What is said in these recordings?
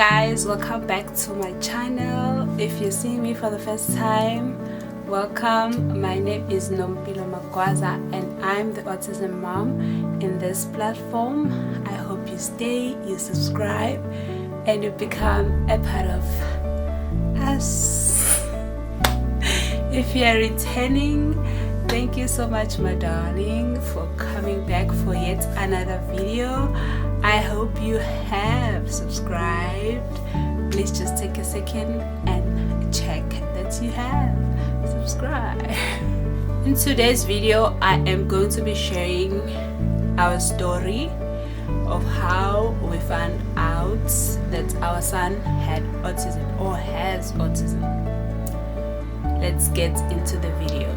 guys, welcome back to my channel. If you're seeing me for the first time, welcome. My name is Nompilo Magwaza and I'm the autism mom in this platform. I hope you stay, you subscribe, and you become a part of us. If you're returning, thank you so much, my darling, for coming back for yet another video. I hope you have subscribed. Please just take a second and check that you have subscribed. In today's video, I am going to be sharing our story of how we found out that our son had autism or has autism. Let's get into the video.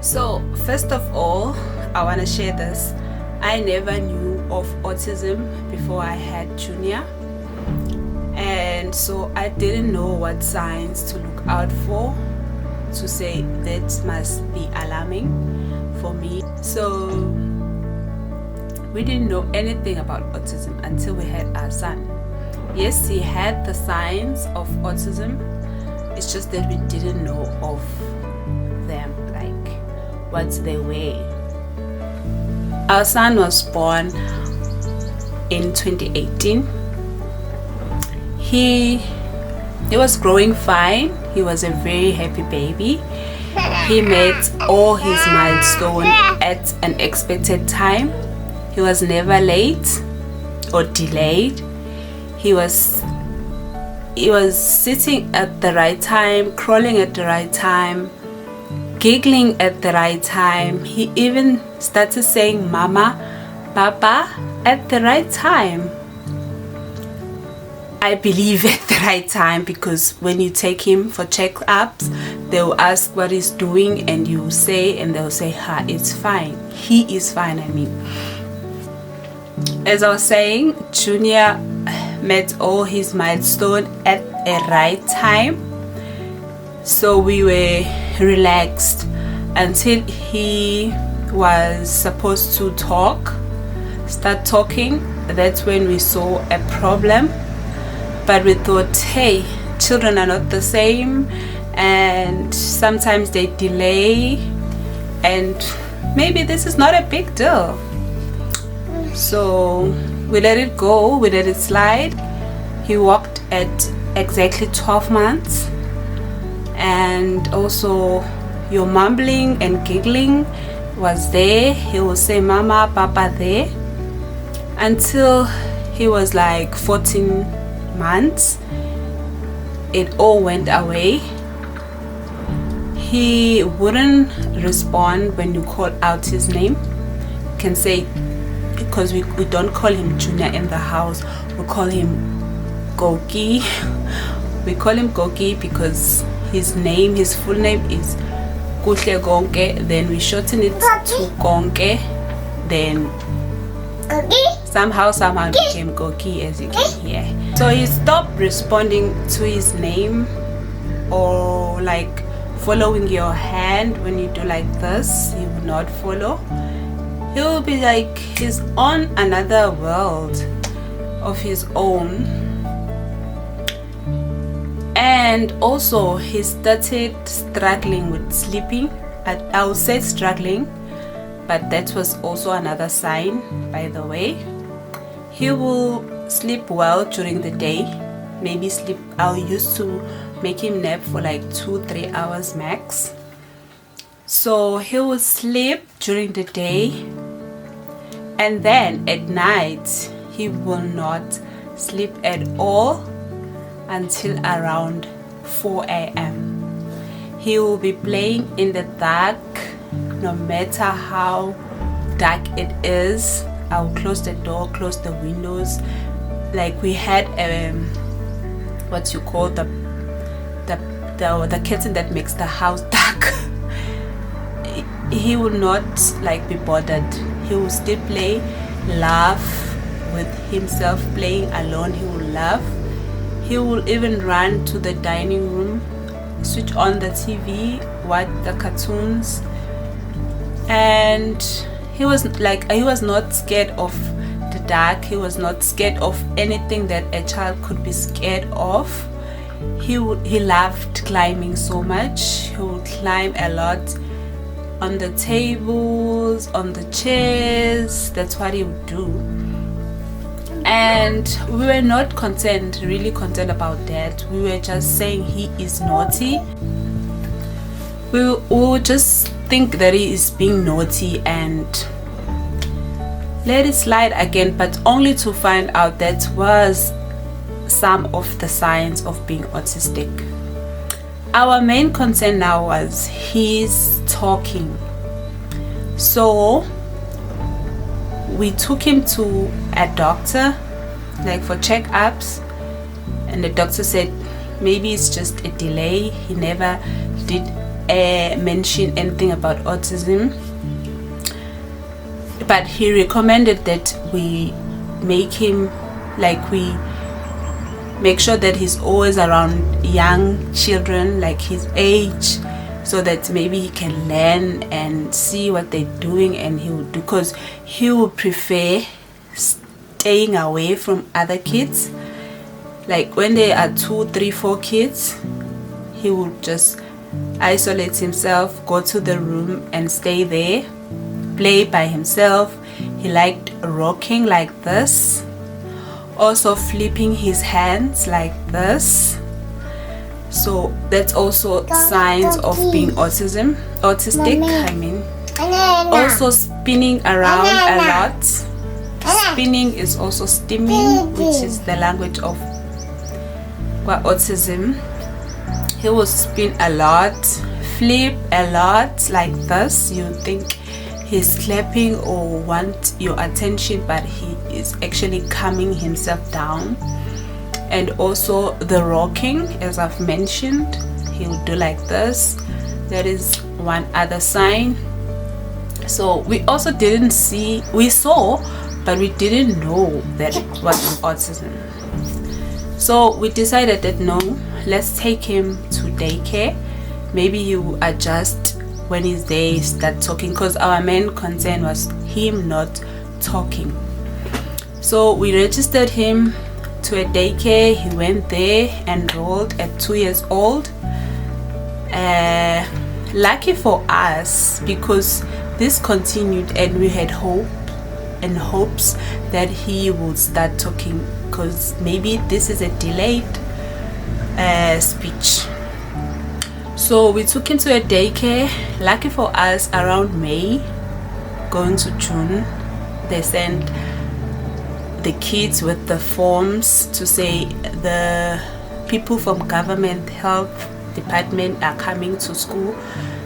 So first of all, I want to share this. I never knew of autism before I had Junior, and so I didn't know what signs to look out for to say that must be alarming for me. So we didn't know anything about autism until we had our son. Yes, he had the signs of autism, it's just that we didn't know of them, like what they were. Our son was born in 2018. He was growing fine. He was a very happy baby. He met all his milestones at an expected time. He was never late or delayed. He was sitting at the right time, crawling at the right time, giggling at the right time. He even started saying mama, papa at the right time. I believe at the right time, because when you take him for checkups, they'll ask what he's doing and you say, and they'll say, ha, it's fine. He is fine, I mean. As I was saying, Junior met all his milestones at a right time. So we were relaxed until he was supposed to start talking. That's when we saw a problem, but we thought, hey, children are not the same, and sometimes they delay, and maybe this is not a big deal. So we let it go, we let it slide. He walked at exactly 12 months. And also your mumbling and giggling was there. He will say mama, papa there, until he was like 14 months. It all went away. He wouldn't respond when you call out his name. You can say, because we don't call him Junior in the house, we call him Goki. We call him Goki because his full name is Kuhle Gonke, then we shorten it to Gonke, then somehow it became Goki, as you can hear. So he stopped responding to his name, or like following your hand. When you do like this, he would not follow. He will be like he's on another world of his own. And also he started struggling with sleeping. I would say struggling, but that was also another sign, by the way. He will sleep well during the day. Maybe I used to make him nap for like 2-3 hours max. So he will sleep during the day, and then at night he will not sleep at all until around 4 a.m. He will be playing in the dark, no matter how dark it is. I will close the door, close the windows. Like we had what you call the curtain that makes the house dark. He will not like be bothered. He will still play, laugh with himself, playing alone. He will laugh. He will even run to the dining room, switch on the TV, watch the cartoons, and he was not scared of the dark. He was not scared of anything that a child could be scared of. He loved climbing so much. He would climb a lot on the tables, on the chairs. That's what he would do. And we were not really concerned about that. We were just saying he is naughty. We would just think that he is being naughty and let it slide again, but only to find out that was some of the signs of being autistic. Our main concern now was his talking. So we took him to a doctor, like for checkups, and the doctor said maybe it's just a delay. He never did mention anything about autism, but he recommended that we make sure that he's always around young children like his age, so that maybe he can learn and see what they're doing, and he would do, because he would prefer staying away from other kids. Like when there are 2, 3, 4 kids, he would just isolate himself, go to the room and stay there, play by himself. He liked rocking like this, also flipping his hands like this. So that's also signs of being autistic. Also spinning around a lot. Spinning is also stimming, which is the language of autism. He will spin a lot, flip a lot like this. You think he's clapping or want your attention, but he is actually calming himself down. And also the rocking, as I've mentioned, he will do like this. That is one other sign. So we also we saw, but we didn't know that it was autism. So we decided that no, let's take him to daycare. Maybe he will adjust when he's there, start talking, because our main concern was him not talking. So we registered him to a daycare. He went there, enrolled at 2 years old. Lucky for us, because this continued and we had hopes that he would start talking, because maybe this is a delayed speech. So we took him to a daycare. Lucky for us, around May going to June, they sent the kids with the forms to say the people from government health department are coming to school,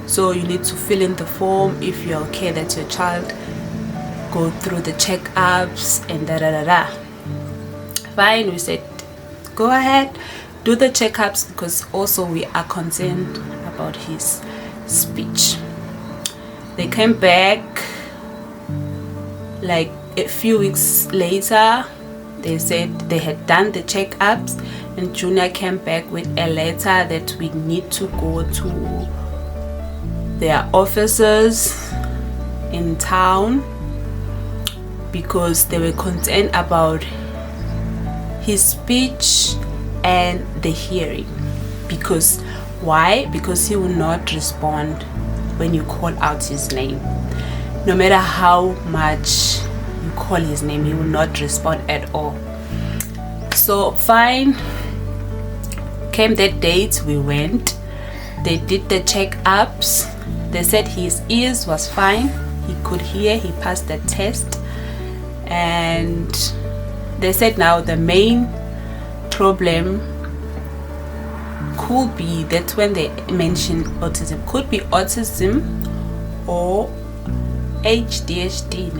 so you need to fill in the form if you're okay that your child go through the checkups and Fine, we said go ahead, do the checkups, because also we are concerned about his speech. They came back like a few weeks later. They said they had done the checkups, and Junior came back with a letter that we need to go to their offices in town, because they were concerned about his speech and the hearing. Because why? Because he will not respond when you call out his name. No matter how much you call his name, he will not respond at all. So fine, came that date, we went. They did the checkups. They said his ears was fine, he could hear, he passed the test. And they said now the main problem could be that when they mention autism, could be autism or ADHD.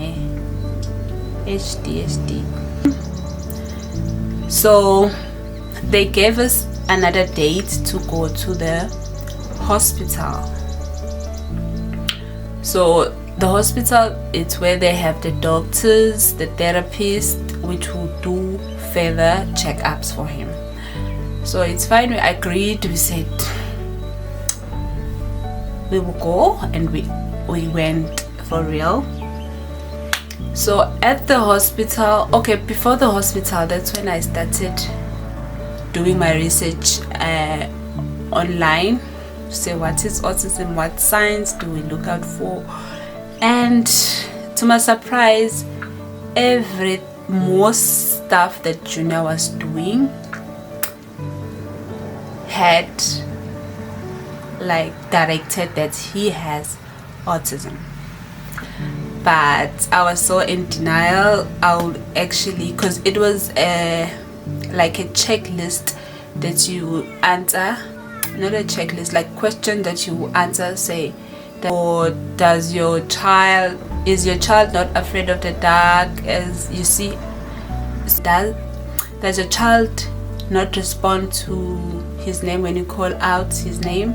So they gave us another date to go to the hospital. So the hospital is where they have the doctors, the therapist, which will do further checkups for him. So it's fine, we agreed. We said we will go, and we went for real. So at the hospital, okay, before the hospital, that's when I started doing my research online to say what is autism, what signs do we look out for. And to my surprise, most stuff that Junior was doing had like directed that he has autism. But I was so in denial. I would actually, because it was like a checklist that you answer, not a checklist, like question that you answer, say, or is your child not afraid of the dark? As you see, does your child not respond to his name when you call out his name?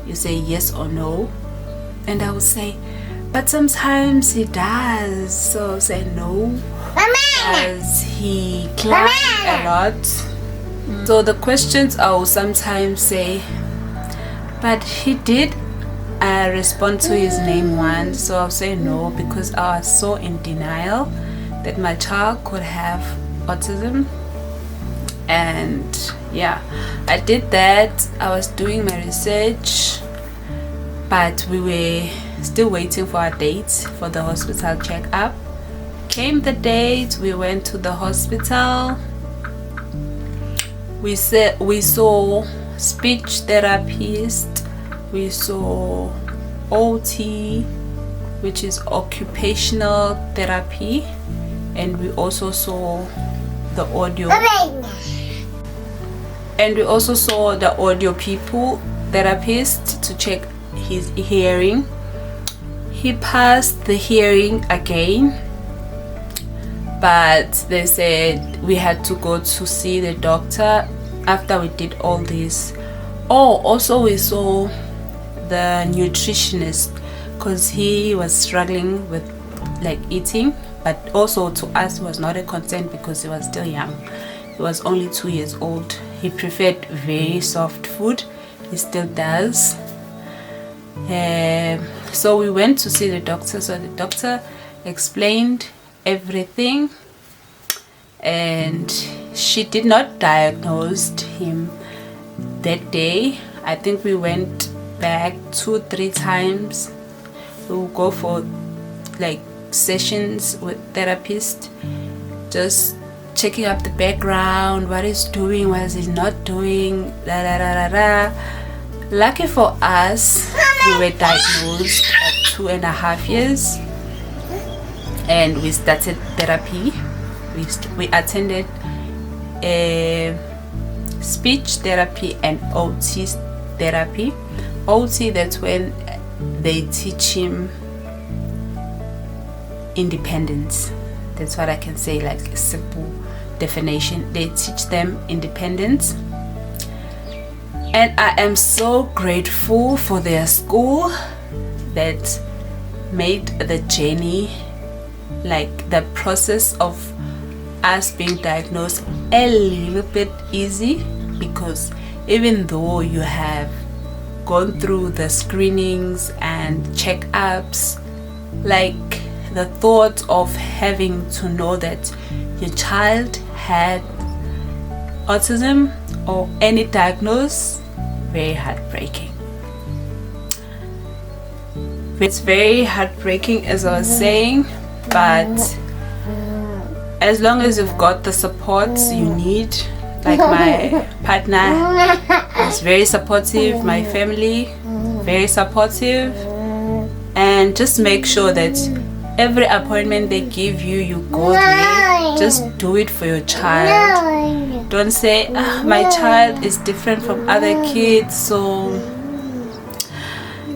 You say yes or no. And I would say, but sometimes he does. So I'll say no. Does he climb a lot? So the questions, I will sometimes say, but he did respond to his name once. So I'll say no, because I was so in denial that my child could have autism. And yeah, I did that. I was doing my research, but we were still waiting for our date for the hospital checkup. Came the date, we went to the hospital. We saw speech therapist, we saw OT, which is occupational therapy, and we also saw the audio. And we also saw the audio people therapist to check his hearing. He passed the hearing again, but they said we had to go to see the doctor after we did all this. Oh, also we saw the nutritionist, because he was struggling with like eating, but also to us was not a concern because he was still young. He was only 2 years old. He preferred very soft food. He still does. So we went to see the doctor. So the doctor explained everything, and she did not diagnose him that day. I think we went back 2-3 times. We will go for like sessions with therapist, just checking up the background, what he's doing, what is he not doing, da da da da da. Lucky for us, we were diagnosed at 2.5 years, and we started therapy. We attended a speech therapy and OT therapy. OT, that's when they teach him independence. That's what I can say, like a simple definition. They teach them independence. And I am so grateful for their school that made the journey, like the process of us being diagnosed, a little bit easy, because even though you have gone through the screenings and checkups, like the thought of having to know that your child had autism or any diagnosis, very heartbreaking. It's very heartbreaking, as I was saying, but as long as you've got the supports you need, like my partner is very supportive, my family very supportive, and just make sure that every appointment they give you, you go there. Just do it for your child. Don't say, my child is different from other kids, so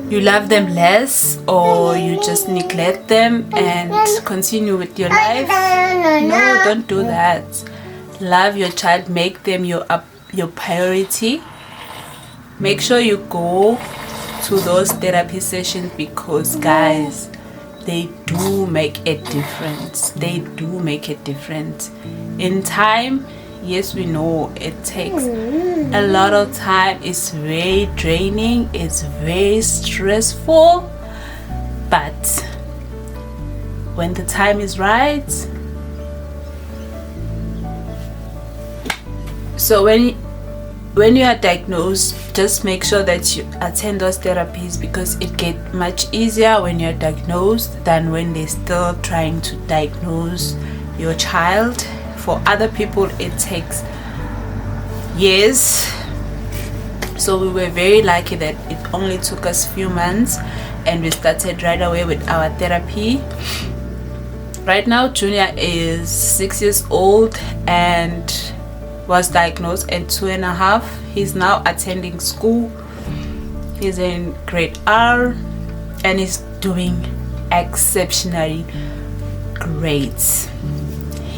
you love them less, or you just neglect them and continue with your life. No, don't do that. Love your child, make them your priority. Make sure you go to those therapy sessions, because guys, they do make a difference. They do make a difference. In time, yes, we know it takes a lot of time. It's very draining. It's very stressful. But when the time is right. So when you are diagnosed, just make sure that you attend those therapies, because it gets much easier when you're diagnosed than when they're still trying to diagnose your child. For other people it takes years. So we were very lucky that it only took us a few months and we started right away with our therapy. Right now Junior is 6 years old and was diagnosed at 2.5. He's now attending school. He's in grade R and he's doing exceptionally great.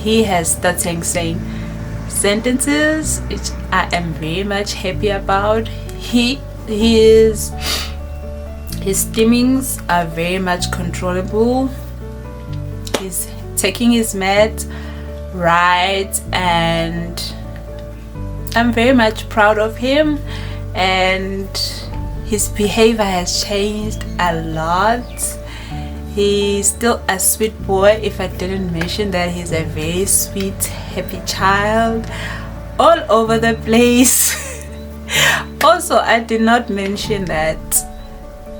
He has started saying sentences, which I am very much happy about. His stimmings are very much controllable. He's taking his meds right, and I'm very much proud of him, and his behavior has changed a lot. He's still a sweet boy. If I didn't mention that, he's a very sweet, happy child, all over the place. Also, I did not mention that,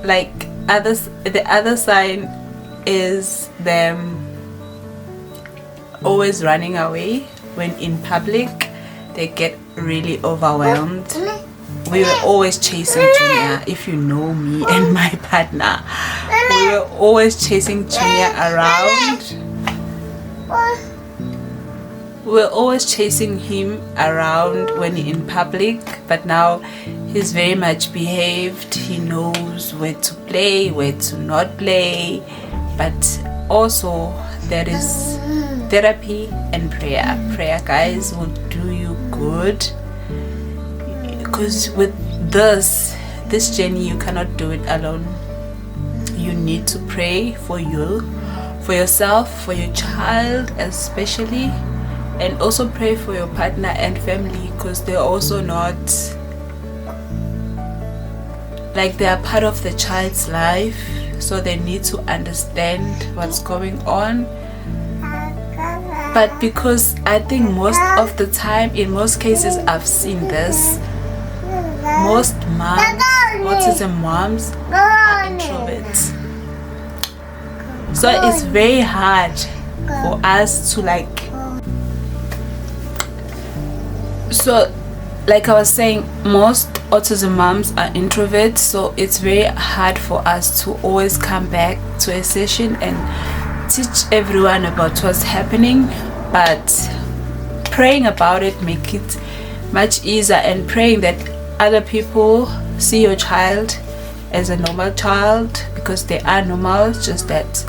like the other sign is them always running away when in public. They get really overwhelmed. We were always chasing Junior. If you know me and my partner, we were always chasing Junior around. We were always chasing him around when in public, but now he's very much behaved. He knows where to play, where to not play. But also there is therapy and prayer. Prayer, guys, will do you good, because with this journey you cannot do it alone. You need to pray for you, for yourself, for your child especially, and also pray for your partner and family, because they're also not, like, they are part of the child's life, so they need to understand what's going on. But because I think most of the time, in most cases I've seen this, most moms, autism moms, are introverts. So it's very hard for us to, like, so like I was saying, most autism moms are introverts, so it's very hard for us to always come back to a session and teach everyone about what's happening. But praying about it make it much easier, and praying that other people see your child as a normal child, because they are normal, just that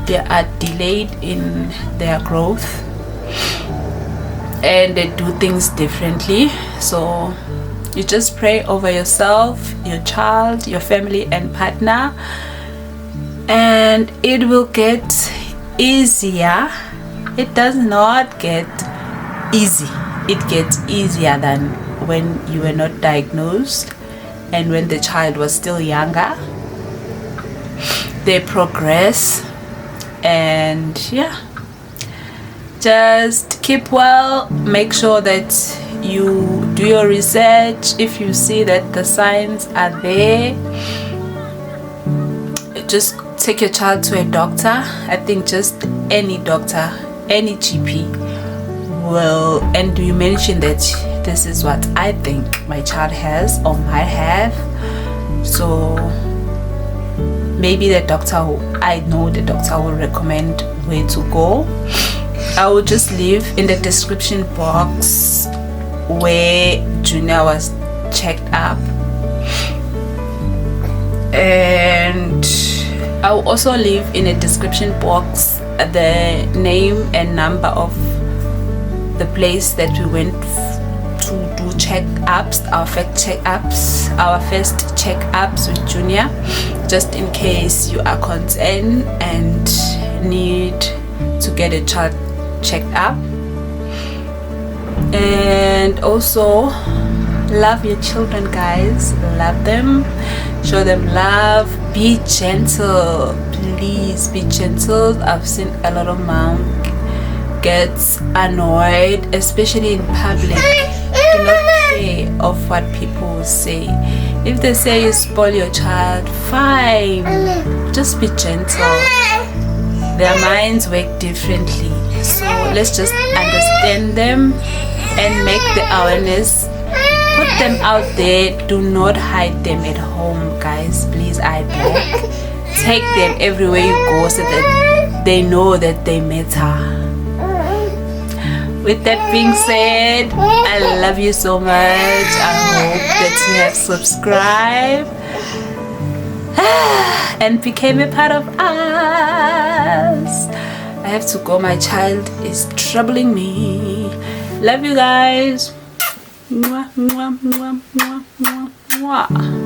they are delayed in their growth and they do things differently. So you just pray over yourself, your child, your family and partner, and it will get easier. It does not get easy. It gets easier than when you were not diagnosed and when the child was still younger. They progress, and yeah, just keep well. Make sure that you do your research. If you see that the signs are there, just take your child to a doctor. I think just any doctor, any GP will, and you mention that this is what I think my child has or might have. So maybe the doctor will recommend where to go. I will just leave in the description box where Junior was checked up, and I will also leave in the description box the name and number of the place that we went to do check-ups, our first check-ups with Junior, just in case you are concerned and need to get a child checked up. And also Love your children, guys. Love them. Show them love. Be gentle. Please be gentle. I've seen a lot of mom gets annoyed, especially in public. Do not care of what people will say. If they say you spoil your child, fine. Just be gentle. Their minds work differently. So let's just understand them and make the awareness. Put them out there. Do not hide them at home, guys. Please, I beg. Take them everywhere you go so that they know that they matter. With that being said, I love you so much. I hope that you have subscribed and became a part of us. I have to go. My child is troubling me. Love you guys. Mwah, mwah, mwah, mwah, mwah, mwah.